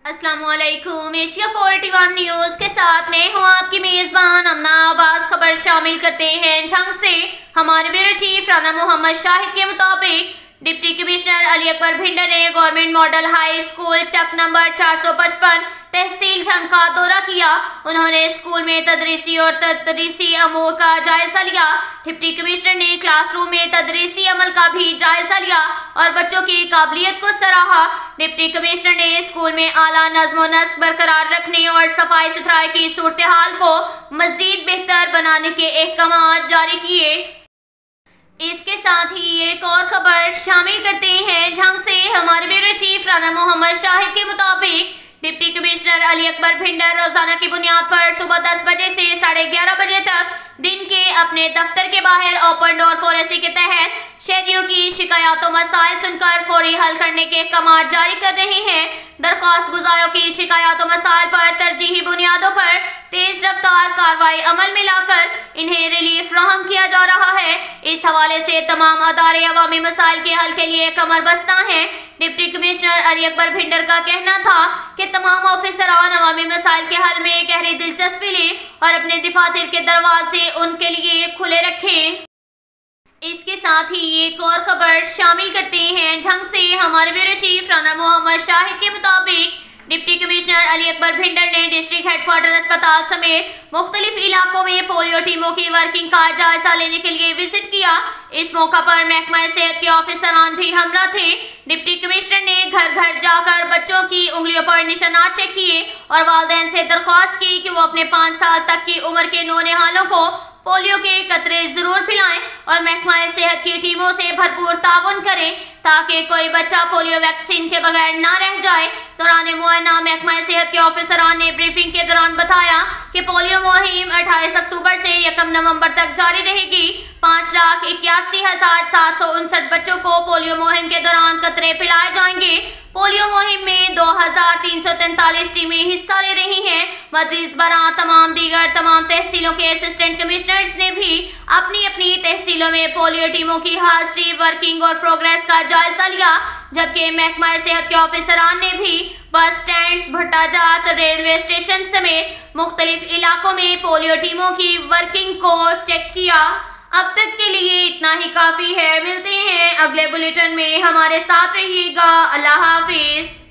अस्सलाम वालेकुम। Asia 41 news के साथ मैं हूँ आपकी मेजबान अमना आबास। खबर शामिल करते हैं झंग से। हमारे ब्यूरो चीफ राना मोहम्मद शाहिद के मुताबिक डिप्टी कमिश्नर अली अकबर भिंडर ने गवर्नमेंट मॉडल हाई स्कूल चक नंबर 455 तहसील झंग का दौरा किया। उन्होंने स्कूल में तदरीसी और तदरीसी अमूर का जायजा लिया। डिप्टी कमिश्नर ने क्लासरूम में तदरीसी अमल का भी जायजा लिया और बच्चों की काबिलियत को सराहा। डिप्टी कमिश्नर ने स्कूल में आला नज़्म व नस्क बरकरार रखने और सफाई सुथराई की सूरत हाल को मजीद बेहतर बनाने के अहकाम जारी किए। इसके साथ ही एक और खबर शामिल करते हैं झंग से। हमारे ब्यूरो चीफ राना मोहम्मद शाहिद के मुताबिक डिप्टी कमिश्नर अली अकबर भिंडर रोजाना की बुनियाद पर सुबह 10 बजे से 11:30 बजे तक दिन के अपने दफ्तर के बाहर ओपन डोर पॉलिसी के तहत शहरियों की शिकायतों मसाइल सुनकर फौरी हल करने के अहकाम जारी कर रहे हैं। दरख्वास्त गुजारों की शिकायतों मसाइल पर तरजीही बुनियादों पर तेज रफ्तार कार्रवाई अमल में लाकर इन्हें रिलीफ फराहम किया जा रहा है। इस हवाले से तमाम अदारे अवामी मसाइल के हल के लिए कमर बस्ता हैं। डिप्टी कमिश्नर अली अकबर भिंडर का कहना था कि तमाम ऑफिसरान अवामी मसाइल के हल में गहरी दिलचस्पी लें और अपने दफातर के दरवाजे उनके लिए खुले रखें। इसके साथ ही एक और खबर शामिल करते हैं झंग से। हमारे ब्यूरो चीफ राना मोहम्मद शाहिद के मुताबिक डिप्टी कमिश्नर अली अकबर भिंडर ने डिस्ट्रिक्ट हेडक्वार्टर अस्पताल समेत मुख्तलिफ इलाकों में पोलियो टीमों की वर्किंग का जायजा लेने के लिए विजिट किया। इस मौका पर महकमा सेहत के ऑफिसरान भी हमरा थे। डिप्टी कमिश्नर ने घर घर जाकर बच्चों की उंगलियों पर निशानात चेक किए और वालिदैन से दरख्वास्त की कि वो अपने 5 साल तक की उम्र के नौनिहालों को पोलियो के कतरे जरूर पिलाएं और महकमा सेहत की टीमों से भरपूर ताउन करें ताकि कोई बच्चा पोलियो वैक्सीन के बगैर ना रह जाए। दौरान मुआयना महकमा सेहत के ऑफिसरान ने ब्रीफिंग के दौरान बताया कि पोलियो मुहिम 28 अक्टूबर से 1 नवंबर तक जारी रहेगी। 5,81,759 बच्चों को पोलियो मुहिम के दौरान कतरे पिलाए जाएंगे। पोलियो मुहिम में 2,343 टीमें हिस्सा ले रही हैं। मजीद बरां तमाम तहसीलों के असिस्टेंट कमिश्नर्स ने भी अपनी अपनी तहसीलों में पोलियो टीमों की हाजिरी, वर्किंग और प्रोग्रेस का जायजा लिया, जबकि महकमा सेहत के ऑफिसरान ने भी बस स्टैंड्स, भट्टाजात, रेलवे स्टेशन समेत मुख्तलिफ इलाकों में पोलियो टीमों की वर्किंग को चेक किया। अब तक के लिए इतना ही काफी है। मिलते हैं अगले बुलेटिन में, हमारे साथ रहिएगा। अल्लाह हाफिज।